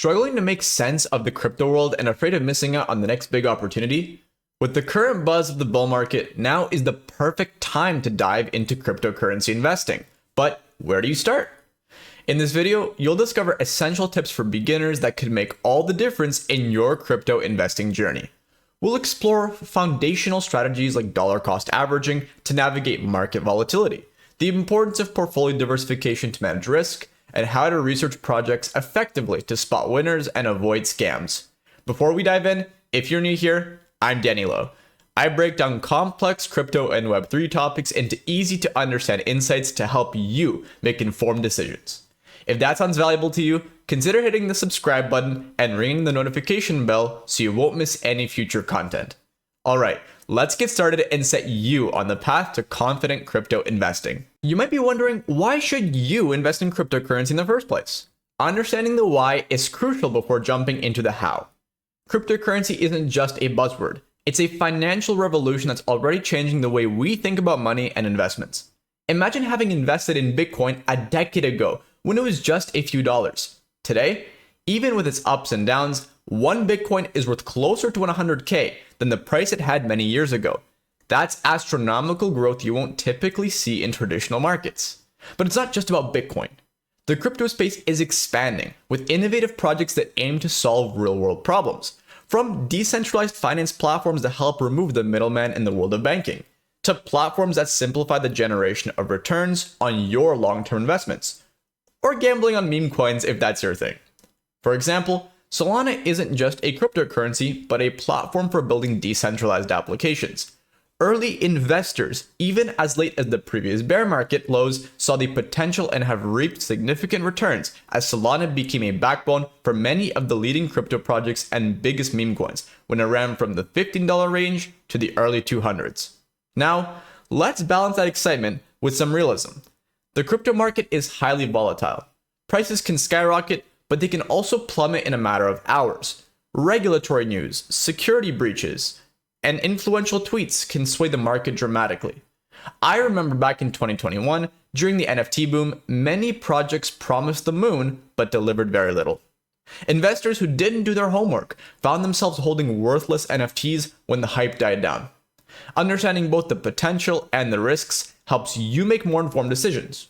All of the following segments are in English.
Struggling to make sense of the crypto world and afraid of missing out on the next big opportunity? With the current buzz of the bull market, now is the perfect time to dive into cryptocurrency investing. But where do you start? In this video, you'll discover essential tips for beginners that could make all the difference in your crypto investing journey. We'll explore foundational strategies like dollar cost averaging to navigate market volatility, the importance of portfolio diversification to manage risk, and how to research projects effectively to spot winners and avoid scams. Before we dive in, if you're new here, I'm Danilo. I break down complex crypto and Web3 topics into easy to understand insights to help you make informed decisions. If that sounds valuable to you, consider hitting the subscribe button and ringing the notification bell so you won't miss any future content. Alright, let's get started and set you on the path to confident crypto investing. You might be wondering, why should you invest in cryptocurrency in the first place? Understanding the why is crucial before jumping into the how. Cryptocurrency isn't just a buzzword. It's a financial revolution that's already changing the way we think about money and investments. Imagine having invested in Bitcoin a decade ago when it was just a few dollars. Today, even with its ups and downs, one Bitcoin is worth closer to 100K than the price it had many years ago. That's astronomical growth you won't typically see in traditional markets. But it's not just about Bitcoin. The crypto space is expanding with innovative projects that aim to solve real-world problems, from decentralized finance platforms that help remove the middleman in the world of banking, to platforms that simplify the generation of returns on your long-term investments, or gambling on meme coins if that's your thing. For example, Solana isn't just a cryptocurrency, but a platform for building decentralized applications. Early investors, even as late as the previous bear market lows, saw the potential and have reaped significant returns as Solana became a backbone for many of the leading crypto projects and biggest meme coins when it ran from the $15 range to the early 200s. Now, let's balance that excitement with some realism. The crypto market is highly volatile. Prices can skyrocket, but they can also plummet in a matter of hours. Regulatory news, security breaches, and influential tweets can sway the market dramatically. I remember back in 2021, during the NFT boom, many projects promised the moon but delivered very little. Investors who didn't do their homework found themselves holding worthless NFTs when the hype died down. Understanding both the potential and the risks helps you make more informed decisions.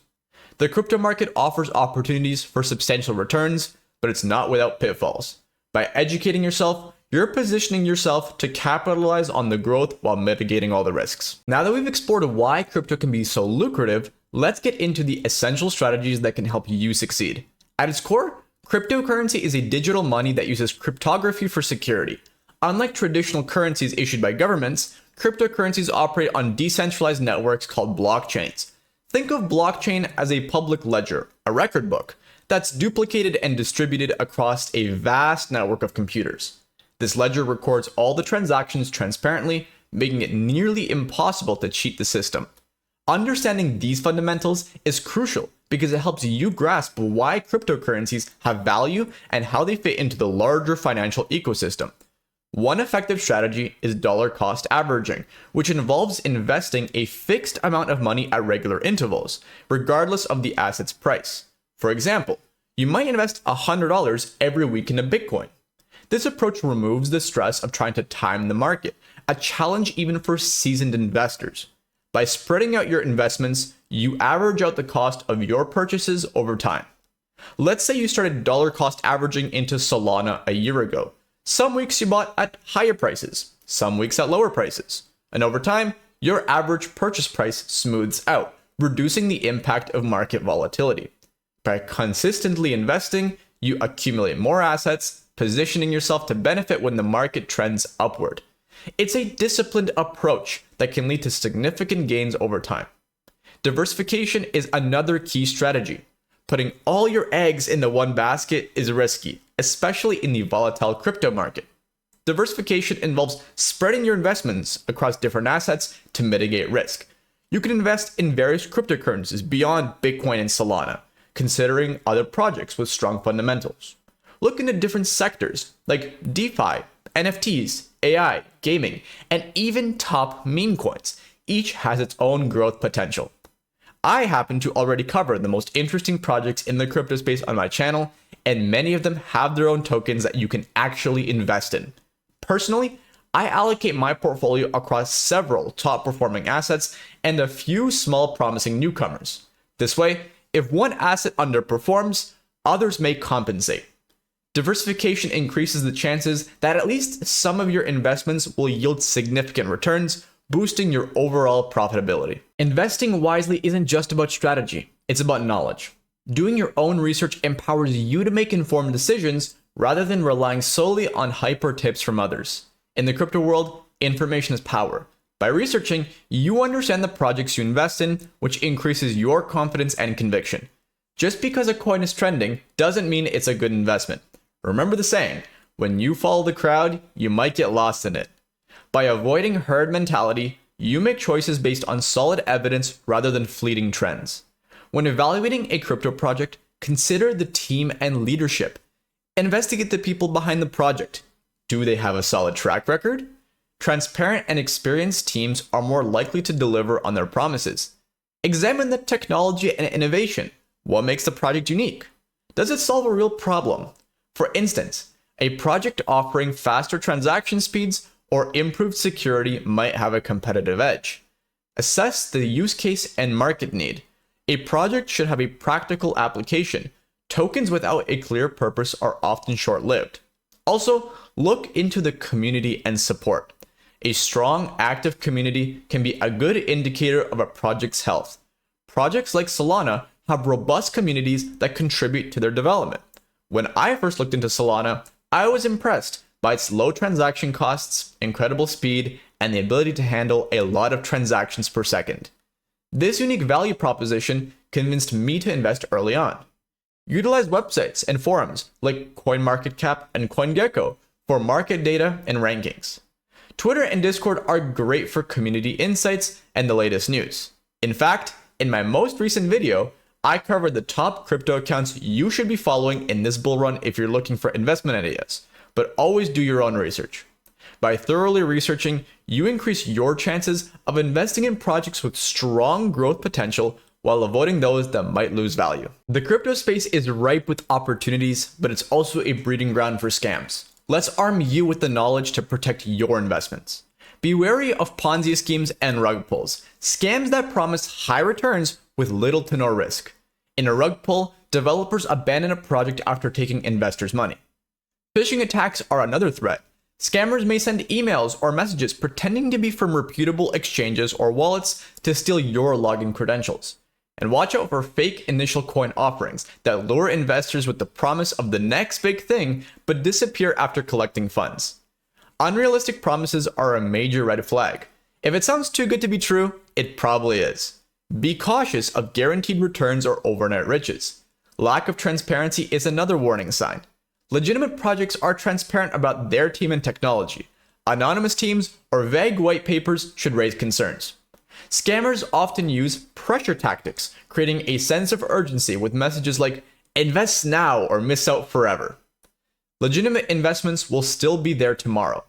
The crypto market offers opportunities for substantial returns, but it's not without pitfalls. By educating yourself, you're positioning yourself to capitalize on the growth while mitigating all the risks. Now that we've explored why crypto can be so lucrative, let's get into the essential strategies that can help you succeed. At its core, cryptocurrency is a digital money that uses cryptography for security. Unlike traditional currencies issued by governments, cryptocurrencies operate on decentralized networks called blockchains. Think of blockchain as a public ledger, a record book, that's duplicated and distributed across a vast network of computers. This ledger records all the transactions transparently, making it nearly impossible to cheat the system. Understanding these fundamentals is crucial because it helps you grasp why cryptocurrencies have value and how they fit into the larger financial ecosystem. One effective strategy is dollar cost averaging, which involves investing a fixed amount of money at regular intervals, regardless of the asset's price. For example, you might invest $100 every week in a Bitcoin. This approach removes the stress of trying to time the market, a challenge even for seasoned investors. By spreading out your investments, you average out the cost of your purchases over time. Let's say you started dollar cost averaging into Solana a year ago. Some weeks you bought at higher prices, some weeks at lower prices. And over time, your average purchase price smooths out, reducing the impact of market volatility. By consistently investing, you accumulate more assets, positioning yourself to benefit when the market trends upward. It's a disciplined approach that can lead to significant gains over time. Diversification is another key strategy. Putting all your eggs into one basket is risky, especially in the volatile crypto market. Diversification involves spreading your investments across different assets to mitigate risk. You can invest in various cryptocurrencies beyond Bitcoin and Solana, considering other projects with strong fundamentals. Look into different sectors like DeFi, NFTs, AI, gaming, and even top meme coins. Each has its own growth potential. I happen to already cover the most interesting projects in the crypto space on my channel, and many of them have their own tokens that you can actually invest in. Personally, I allocate my portfolio across several top performing assets and a few small promising newcomers. This way, if one asset underperforms, others may compensate. Diversification increases the chances that at least some of your investments will yield significant returns, boosting your overall profitability. Investing wisely isn't just about strategy, it's about knowledge. Doing your own research empowers you to make informed decisions rather than relying solely on hype or tips from others. In the crypto world, information is power. By researching, you understand the projects you invest in, which increases your confidence and conviction. Just because a coin is trending doesn't mean it's a good investment. Remember the saying, when you follow the crowd, you might get lost in it. By avoiding herd mentality, you make choices based on solid evidence rather than fleeting trends. When evaluating a crypto project, consider the team and leadership. Investigate the people behind the project. Do they have a solid track record? Transparent and experienced teams are more likely to deliver on their promises. Examine the technology and innovation. What makes the project unique? Does it solve a real problem? For instance, a project offering faster transaction speeds or improved security might have a competitive edge. Assess the use case and market need. A project should have a practical application. Tokens without a clear purpose are often short-lived. Also, look into the community and support. A strong, active community can be a good indicator of a project's health. Projects like Solana have robust communities that contribute to their development. When I first looked into Solana, I was impressed by its low transaction costs, incredible speed, and the ability to handle a lot of transactions per second. This unique value proposition convinced me to invest early on. Utilize websites and forums like CoinMarketCap and CoinGecko for market data and rankings. Twitter and Discord are great for community insights and the latest news. In fact, in my most recent video, I covered the top crypto accounts you should be following in this bull run if you're looking for investment ideas, but always do your own research. By thoroughly researching, you increase your chances of investing in projects with strong growth potential while avoiding those that might lose value. The crypto space is ripe with opportunities, but it's also a breeding ground for scams. Let's arm you with the knowledge to protect your investments. Be wary of Ponzi schemes and rug pulls, scams that promise high returns with little to no risk. In a rug pull, developers abandon a project after taking investors' money. Phishing attacks are another threat. Scammers may send emails or messages pretending to be from reputable exchanges or wallets to steal your login credentials. And watch out for fake initial coin offerings that lure investors with the promise of the next big thing but disappear after collecting funds. Unrealistic promises are a major red flag. If it sounds too good to be true, it probably is. Be cautious of guaranteed returns or overnight riches. Lack of transparency is another warning sign. Legitimate projects are transparent about their team and technology. Anonymous teams or vague white papers should raise concerns. Scammers often use pressure tactics, creating a sense of urgency with messages like, "Invest now or miss out forever." Legitimate investments will still be there tomorrow.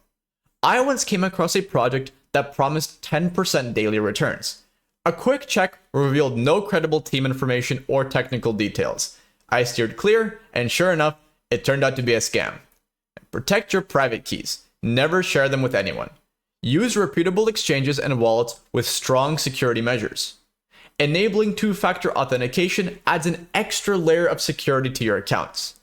I once came across a project that promised 10% daily returns. A quick check revealed no credible team information or technical details. I steered clear, and sure enough, it turned out to be a scam. Protect your private keys. Never share them with anyone. Use reputable exchanges and wallets with strong security measures. Enabling two-factor authentication adds an extra layer of security to your accounts.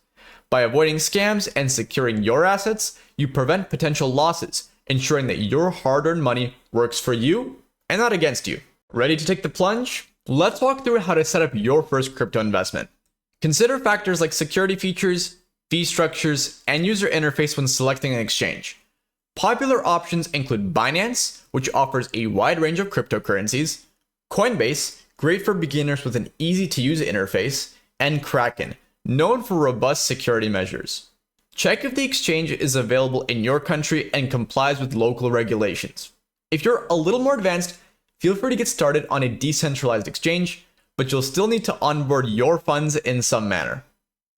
By avoiding scams and securing your assets, you prevent potential losses, ensuring that your hard-earned money works for you and not against you. Ready to take the plunge? Let's walk through how to set up your first crypto investment. Consider factors like security features, fee structures, and user interface when selecting an exchange. Popular options include Binance, which offers a wide range of cryptocurrencies, Coinbase, great for beginners with an easy-to-use interface, and Kraken, known for robust security measures. Check if the exchange is available in your country and complies with local regulations. If you're a little more advanced, feel free to get started on a decentralized exchange, but you'll still need to onboard your funds in some manner.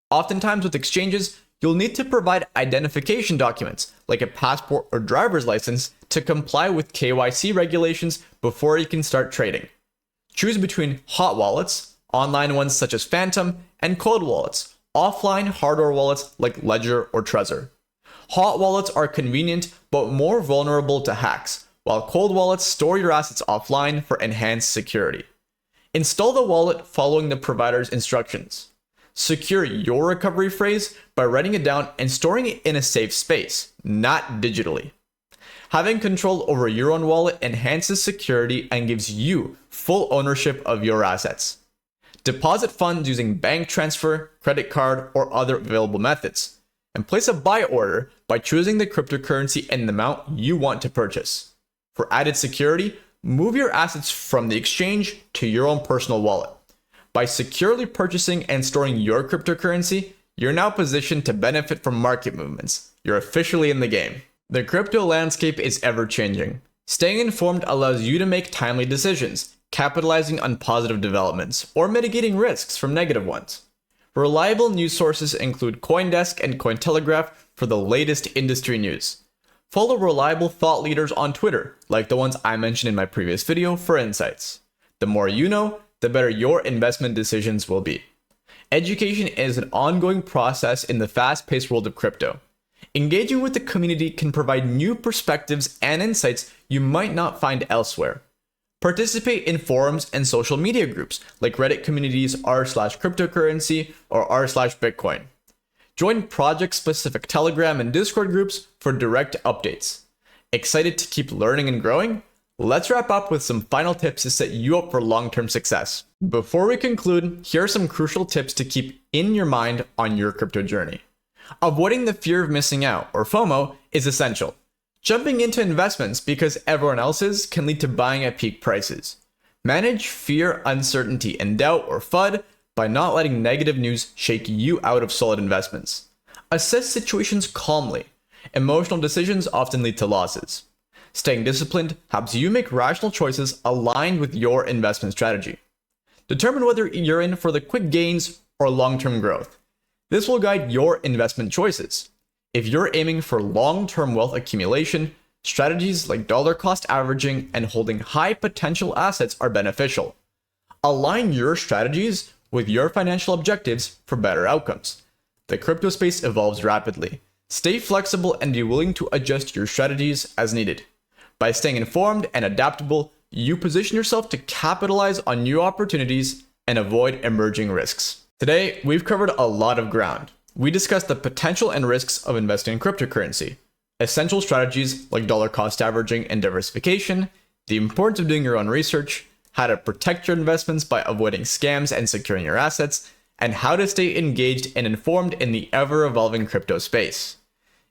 Oftentimes with exchanges, you'll need to provide identification documents like a passport or driver's license to comply with KYC regulations before you can start trading. Choose between hot wallets, online ones such as Phantom, and cold wallets, offline hardware wallets like Ledger or Trezor. Hot wallets are convenient but more vulnerable to hacks, while cold wallets store your assets offline for enhanced security. Install the wallet following the provider's instructions. Secure your recovery phrase by writing it down and storing it in a safe space, not digitally. Having control over your own wallet enhances security and gives you full ownership of your assets. Deposit funds using bank transfer, credit card, or other available methods, and place a buy order by choosing the cryptocurrency and the amount you want to purchase. For added security, move your assets from the exchange to your own personal wallet. By securely purchasing and storing your cryptocurrency, you're now positioned to benefit from market movements. You're officially in the game. The crypto landscape is ever changing. Staying informed allows you to make timely decisions, capitalizing on positive developments, or mitigating risks from negative ones. Reliable news sources include CoinDesk and Cointelegraph for the latest industry news. Follow reliable thought leaders on Twitter, like the ones I mentioned in my previous video, for insights. The more you know, the better your investment decisions will be. Education is an ongoing process in the fast-paced world of crypto. Engaging with the community can provide new perspectives and insights you might not find elsewhere. Participate in forums and social media groups like Reddit communities r/cryptocurrency or r/Bitcoin. Join project-specific Telegram and Discord groups for direct updates. Excited to keep learning and growing? Let's wrap up with some final tips to set you up for long-term success. Before we conclude, here are some crucial tips to keep in your mind on your crypto journey. Avoiding the fear of missing out, or FOMO, is essential. Jumping into investments because everyone else is can lead to buying at peak prices. Manage fear, uncertainty, and doubt, or FUD, by not letting negative news shake you out of solid investments. Assess situations calmly. Emotional decisions often lead to losses. Staying disciplined helps you make rational choices aligned with your investment strategy. Determine whether you're in for the quick gains or long-term growth. This will guide your investment choices. If you're aiming for long-term wealth accumulation, strategies like dollar cost averaging and holding high potential assets are beneficial. Align your strategies with your financial objectives for better outcomes. The crypto space evolves rapidly. Stay flexible and be willing to adjust your strategies as needed. By staying informed and adaptable, you position yourself to capitalize on new opportunities and avoid emerging risks. Today, we've covered a lot of ground. We discussed the potential and risks of investing in cryptocurrency, essential strategies like dollar cost averaging and diversification, the importance of doing your own research, how to protect your investments by avoiding scams and securing your assets, and how to stay engaged and informed in the ever-evolving crypto space.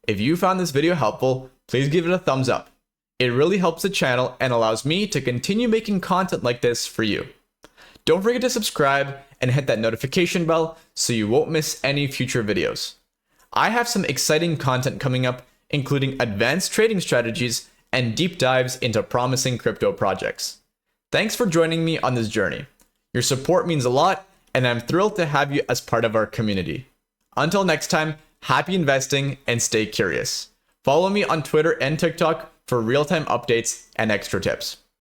If you found this video helpful, please give it a thumbs up. It really helps the channel and allows me to continue making content like this for you. Don't forget to subscribe and hit that notification bell so you won't miss any future videos. I have some exciting content coming up, including advanced trading strategies and deep dives into promising crypto projects. Thanks for joining me on this journey. Your support means a lot, and I'm thrilled to have you as part of our community. Until next time, happy investing and stay curious. Follow me on Twitter and TikTok for real-time updates and extra tips.